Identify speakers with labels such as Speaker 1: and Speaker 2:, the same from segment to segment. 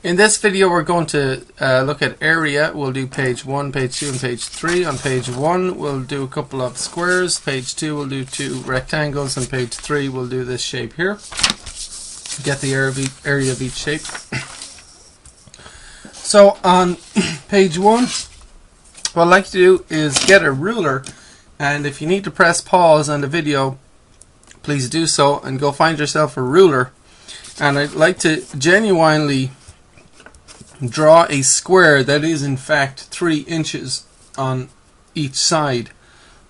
Speaker 1: In this video we're going to look at area. We'll do page 1, page 2 and page 3. On page 1 we'll do a couple of squares, page 2 we'll do 2 rectangles, and page 3 we'll do this shape here. Get the area of each shape. So on page 1 what I'd like to do is get a ruler, and if you need to press pause on the video, please do so and go find yourself a ruler. And I'd like to genuinely draw a square that is in fact 3 inches on each side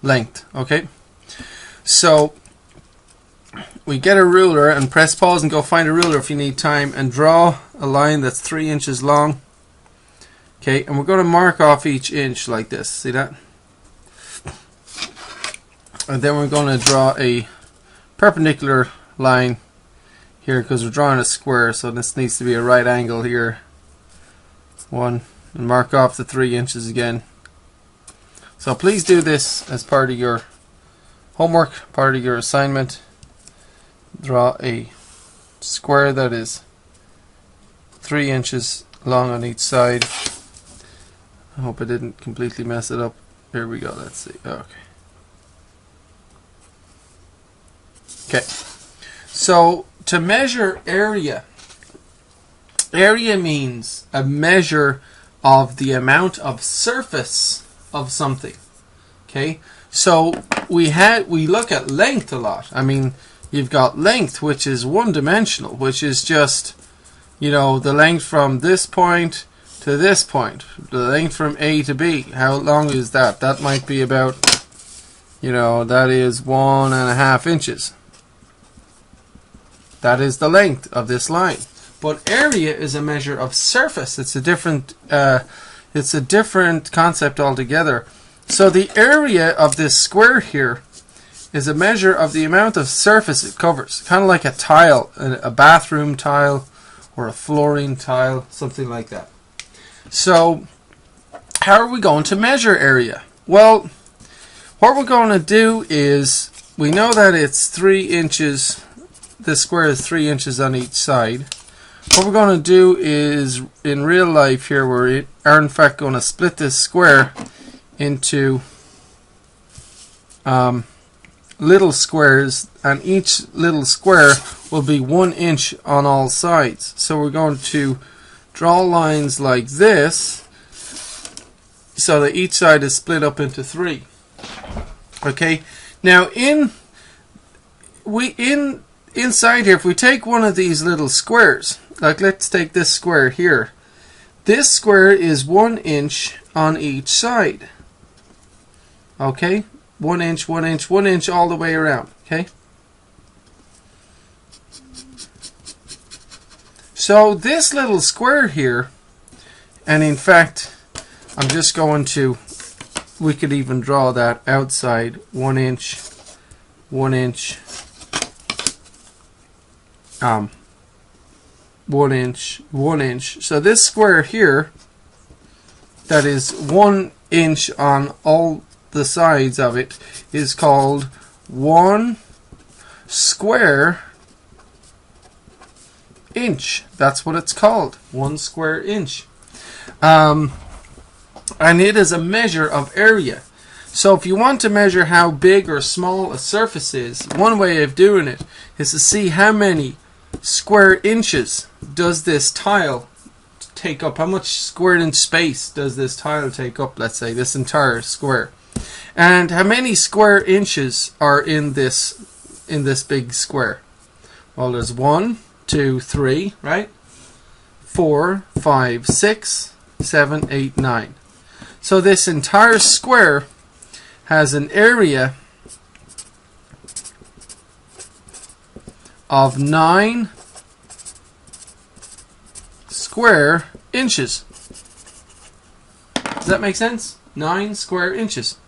Speaker 1: length. Okay, so we get a ruler and press pause and go find a ruler if you need time, and draw a line that's 3 inches long. Okay, and we're going to mark off each inch like this. See that? And then we're going to draw a perpendicular line here because we're drawing a square, so this needs to be a right angle here. 1, and mark off the 3 inches again. So please do this as part of your homework, part of your assignment. Draw a square that is 3 inches long on each side. I hope I didn't completely mess it up. Here we go, let's see. Okay. Okay. So to measure area, area means a measure of the amount of surface of something. Okay, so we look at length a lot. I mean, you've got length, which is one-dimensional, which is just, you know, the length from this point to this point, the length from A to B. How long is that? That might be about, you know, that is 1.5 inches. That is the length of this line. But area is a measure of surface. It's a different concept altogether. So the area of this square here is a measure of the amount of surface it covers, kind of like a tile, a bathroom tile or a flooring tile, something like that. So how are we going to measure area? Well, what we're going to do is, we know that it's 3 inches. This square is 3 inches on each side. What we're going to do is, in real life here, we are in fact going to split this square into little squares, and each little square will be 1 inch on all sides. So we're going to draw lines like this so that each side is split up into 3. Okay, now inside here, if we take one of these little squares, like let's take this square here, this square is 1 inch on each side. Okay, 1 inch, 1 inch, 1 inch all the way around. Okay, so this little square here, and in fact I'm just going to, we could even draw that outside, 1 inch, 1 inch, 1 inch, 1 inch. So this square here, that is 1 inch on all the sides of it, is called 1 square inch. That's what it's called, 1 square inch. And it is a measure of area. So if you want to measure how big or small a surface is, one way of doing it is to see how many square inches does this tile take up. How much square inch space does this tile take up? Let's say this entire square. And how many square inches are in this big square? Well, there's 1, 2, 3, right? 4, 5, 6, 7, 8, 9. So this entire square has an area of 9 square inches. Does that make sense? 9 square inches.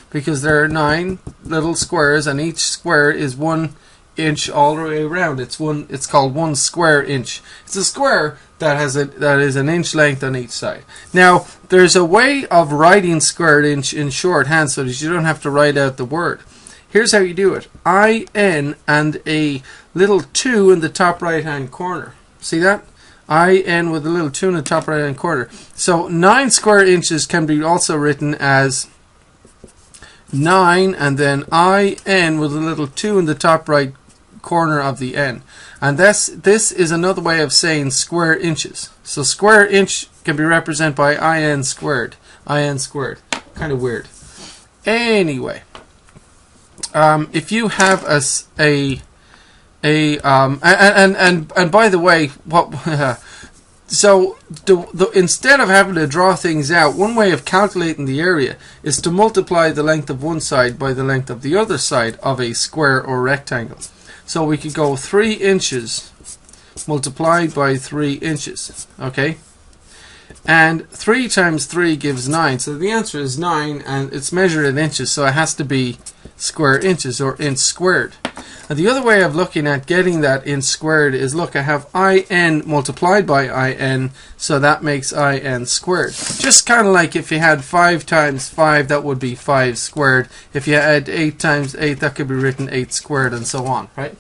Speaker 1: Because there are 9 little squares, and each square is 1 inch all the way around. It's called 1 square inch. It's a square that is an inch length on each side. Now, there's a way of writing square inch in shorthand so that you don't have to write out the word. Here's how you do it. IN and a little 2 in the top right hand corner. See that? IN with a little 2 in the top right hand corner. So 9 square inches can be also written as 9 and then IN with a little 2 in the top right corner of the N. And this is another way of saying square inches. So square inch can be represented by IN squared. IN squared. Kind of weird. Anyway, if you have and by the way, what so instead of having to draw things out, one way of calculating the area is to multiply the length of one side by the length of the other side of a square or rectangle. So we could go 3 inches multiplied by 3 inches. Okay? And 3 times 3 gives 9. So the answer is 9, and it's measured in inches, so it has to be square inches or inch squared. And the other way of looking at getting that inch squared is, look, I have IN multiplied by IN, so that makes IN squared. Just kind of like if you had 5 times 5, that would be 5 squared. If you had 8 times 8, that could be written 8 squared, and so on, right?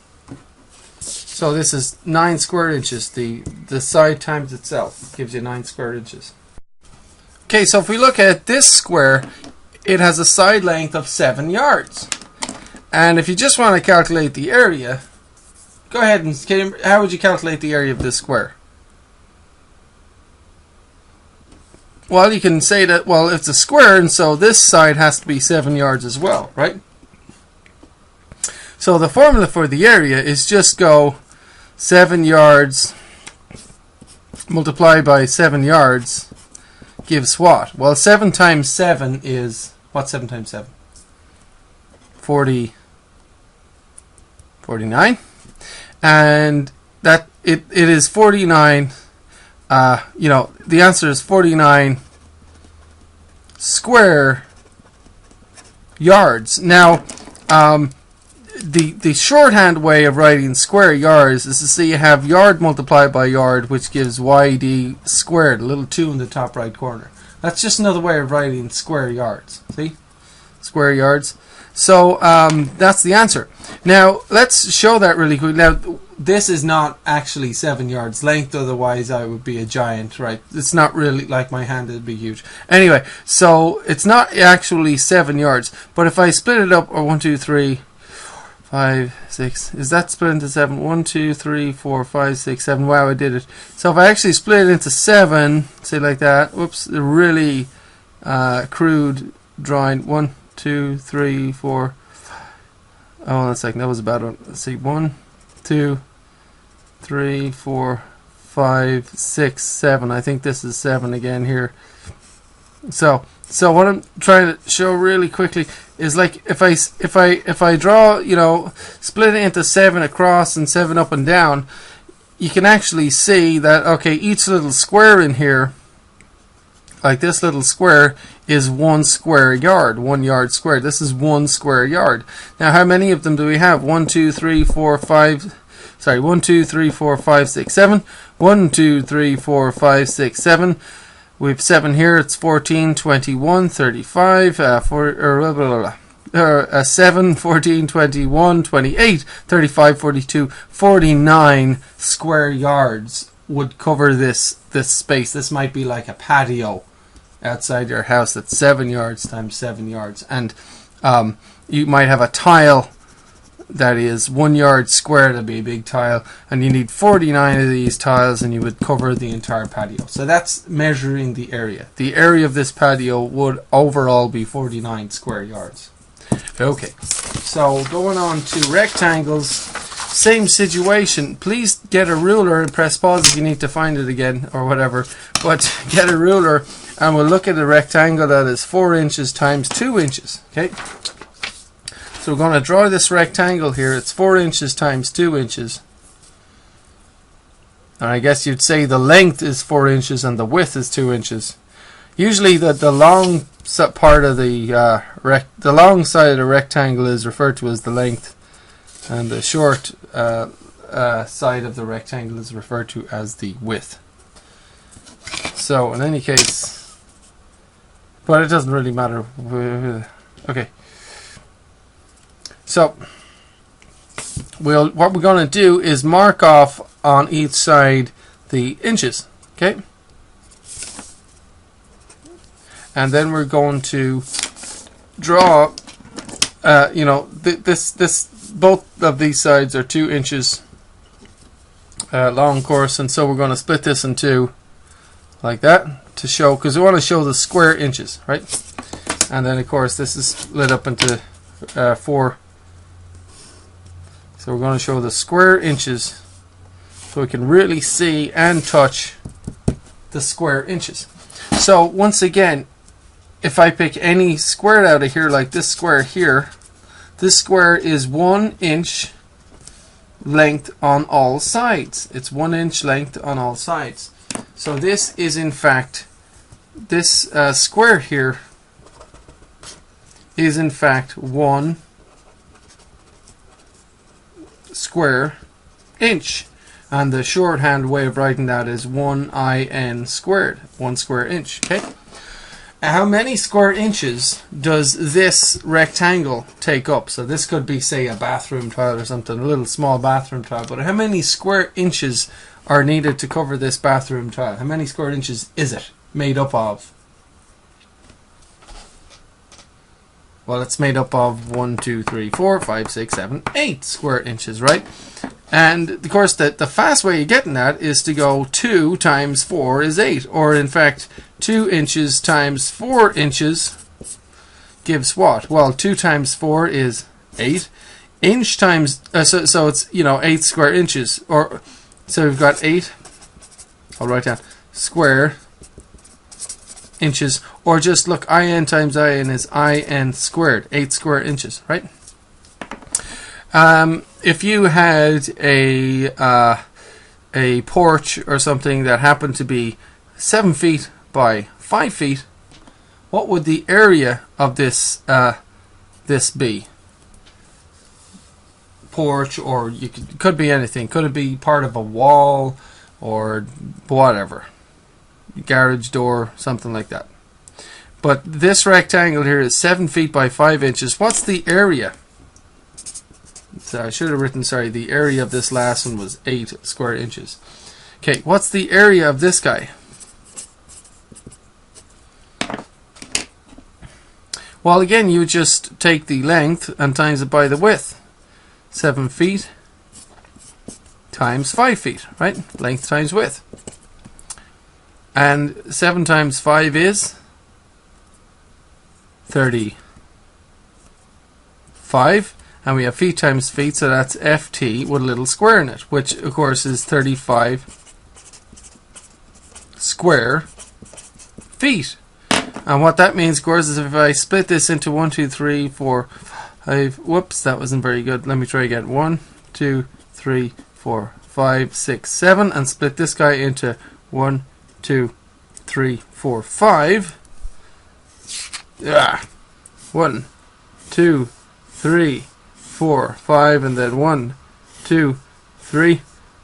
Speaker 1: So this is 9 square inches. The side times itself gives you 9 square inches. Okay, so if we look at this square, it has a side length of 7 yards. And if you just want to calculate the area, go ahead and how would you calculate the area of this square? Well, you can say that, well, it's a square, and so this side has to be 7 yards as well, right? So the formula for the area is just go 7 yards multiplied by 7 yards gives what? Well, 7 times 7 is, what's 7 times 7? 49. And that it is 49, you know, the answer is 49 square yards. Now, the shorthand way of writing square yards is to say you have yard multiplied by yard, which gives YD squared, a little 2 in the top right corner. That's just another way of writing square yards. See? Square yards. So that's the answer. Now let's show that really quick. Now this is not actually 7 yards length, otherwise I would be a giant, right? It's not really like my hand, it'd be huge. Anyway, so it's not actually 7 yards, but if I split it up, or 1, 2, 3, 5, 6, is that split into 7? 1, 2, 3, 4, 5, 6, 7. Wow, I did it. So if I actually split it into 7, say like that, whoops, really crude drawing. 1, 2, 3, 4. Oh, that's like, that was a bad one. Let's see, 1, 2, 3, 4, 5, 6, 7. I think this is 7 again here. So what I'm trying to show really quickly is, like, if I draw, you know, split it into 7 across and 7 up and down, you can actually see that, okay, each little square in here, like this little square, is 1 square yard, 1 yard squared. This is 1 square yard. Now, how many of them do we have? 1, 2, 3, 4, 5. Sorry, 1, 2, 3, 4, 5, 6, 7. 1, 2, 3, 4, 5, 6, 7. We have 7 here. It's 14, 21, 35, 7, 14, 21, 28, 35, 42, 49 square yards would cover this space. This might be like a patio outside your house that's 7 yards times 7 yards, and you might have a tile that is 1 yard square. That'd be a big tile, and you need 49 of these tiles, and you would cover the entire patio. So that's measuring the area. The area of this patio would overall be 49 square yards. Okay, so going on to rectangles, same situation. Please get a ruler and press pause if you need to find it again or whatever, but get a ruler and we'll look at a rectangle that is 4 inches times 2 inches. Okay, so we're going to draw this rectangle here. It's 4 inches times 2 inches, and I guess you'd say the length is 4 inches and the width is 2 inches. Usually the long part of the long side of the rectangle is referred to as the length, and the short side of the rectangle is referred to as the width. So in any case, but it doesn't really matter. Okay, so what we're going to do is mark off on each side the inches. Okay, and then we're going to draw. You know, both of these sides are 2 inches long, of course, and so we're going to split this in two, like that, to show, because we want to show the square inches, right? And then, of course, this is split up into 4. So we're going to show the square inches, so we can really see and touch the square inches. So once again, if I pick any square out of here, like this square here, this square is 1 inch length on all sides. It's 1 inch length on all sides. So this is, in fact, this square here is in fact 1 square inch. And the shorthand way of writing that is 1in squared, 1 square inch. Okay. How many square inches does this rectangle take up? So this could be, say, a bathroom tile or something, a little small bathroom tile. But how many square inches are needed to cover this bathroom tile? How many square inches is it made up of? Well, it's made up of 1, 2, 3, 4, 5, 6, 7, 8 square inches, right? And of course, the fast way of getting that is to go 2 times 4 is 8. Or in fact, 2 inches times 4 inches gives what? Well, 2 times 4 is 8. Inch times, so it's, you know, 8 square inches. Or so we've got 8, I'll write down, square inches. Or just look, in times in is in squared, 8 square inches, right? If you had a porch or something that happened to be 7 feet by 5 feet, what would the area of this be? Porch, or could be anything. Could it be part of a wall or whatever? Garage door, something like that. But this rectangle here is 7 feet by 5 inches. What's the area? So I should have written, sorry, the area of this last one was 8 square inches. Okay, what's the area of this guy? Well, again, you just take the length and times it by the width. 7 feet times 5 feet, right? Length times width. And 7 times 5 is 35. And we have feet times feet, so that's FT with a little square in it, which of course is 35 square feet. And what that means, of course, is if I split this into 1, 2, 3, 4, 5, whoops, that wasn't very good. Let me try again. 1, 2, 3, 4, 5, 6, 7, and split this guy into 1, 2, 3, 4, 5. 1, 2, 3, 4, 5, and then 1, 2, 3,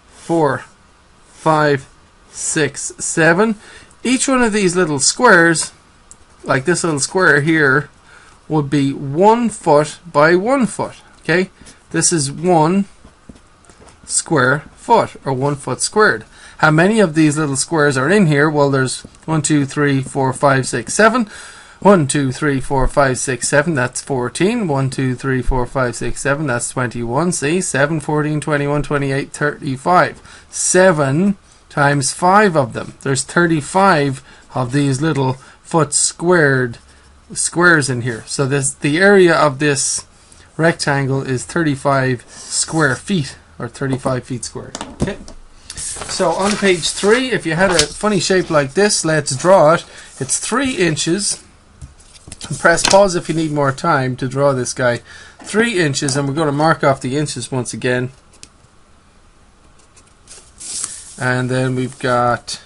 Speaker 1: 4, 5, 6, 7. Each one of these little squares, like this little square here, would be 1 foot by 1 foot. Okay, this is 1 square foot, or 1 foot squared. How many of these little squares are in here? Well, there's 1, 2, 3, 4, 5, 6, 7. 1, 2, 3, 4, 5, 6, 7, that's 14. 1, 2, 3, 4, 5, 6, 7, that's 21. See, 7, 14, 21, 28, 35. 7 times 5 of them. There's 35 of these little foot squared squares in here. So the area of this rectangle is 35 square feet, or 35 feet squared. Okay. So on page 3, if you had a funny shape like this, let's draw it. It's 3 inches. Press pause if you need more time to draw this guy. 3 inches, and we're going to mark off the inches once again. And then we've got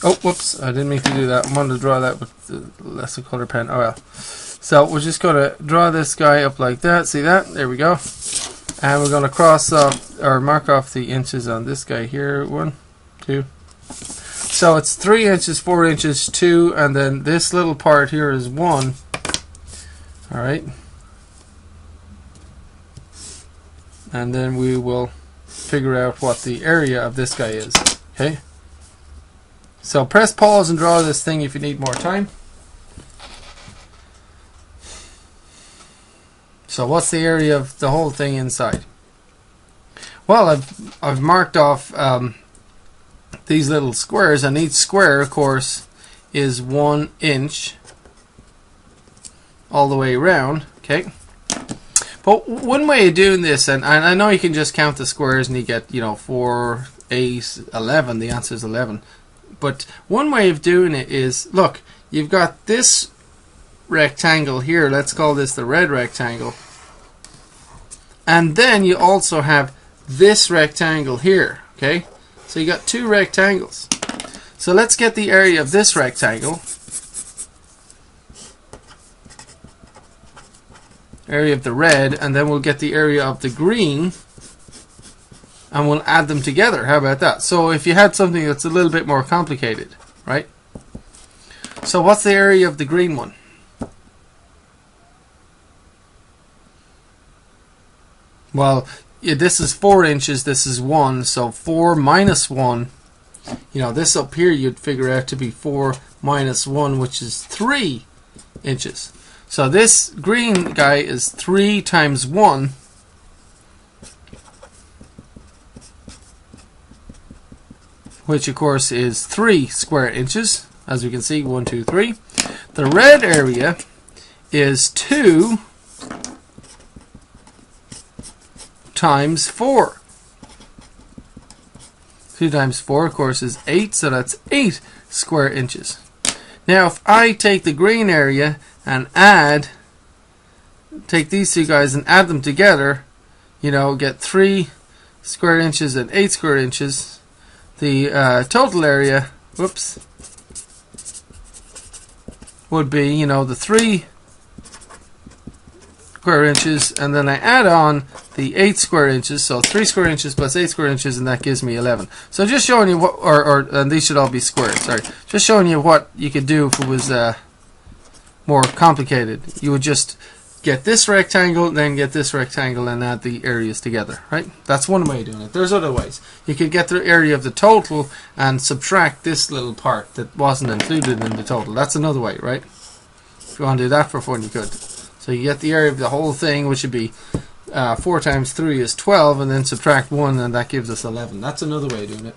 Speaker 1: oh, whoops, I didn't mean to do that. I wanted to draw that with the lesser color pen. Oh well. So we're just going to draw this guy up like that. See that? There we go. And we're going to cross off, or mark off the inches on this guy here. 1, 2. So it's 3 inches, 4 inches, 2, and then this little part here is 1. Alright. And then we will figure out what the area of this guy is. Okay? So press pause and draw this thing if you need more time. So what's the area of the whole thing inside? Well, I've marked off these little squares, and each square, of course, is 1 inch all the way around. Okay. But one way of doing this, and I know you can just count the squares and you get, 4, 8, 11. The answer is 11. But one way of doing it is, look, you've got this rectangle here. Let's call this the red rectangle. And then you also have this rectangle here. Okay? So you got 2 rectangles. So let's get the area of this rectangle. Area of the red, and then we'll get the area of the green, and we'll add them together. How about that? So if you had something that's a little bit more complicated, right? So what's the area of the green one? Well, yeah, this is 4 inches, this is 1, so 4 minus 1, this up here you'd figure out to be 4 minus 1, which is 3 inches. So this green guy is 3 times 1, which of course is 3 square inches, as we can see, 1, 2, 3. The red area is 2 times 4. 2 times 4, of course, is 8, so that's 8 square inches. Now, if I take the green area and take these two guys and add them together, get 3 square inches and 8 square inches. The total area, would be, the 3 square inches, and then I add on the 8 square inches, so 3 square inches plus 8 square inches, and that gives me 11. So just showing you what, and these should all be squared, sorry. Just showing you what you could do if it was more complicated. You would just get this rectangle, then get this rectangle, and add the areas together, right? That's one way of doing it. There's other ways. You could get the area of the total and subtract this little part that wasn't included in the total. That's another way, right? If you want to do that for fun, you could. So you get the area of the whole thing, which would be 4 times 3 is 12, and then subtract 1, and that gives us 11. That's another way of doing it.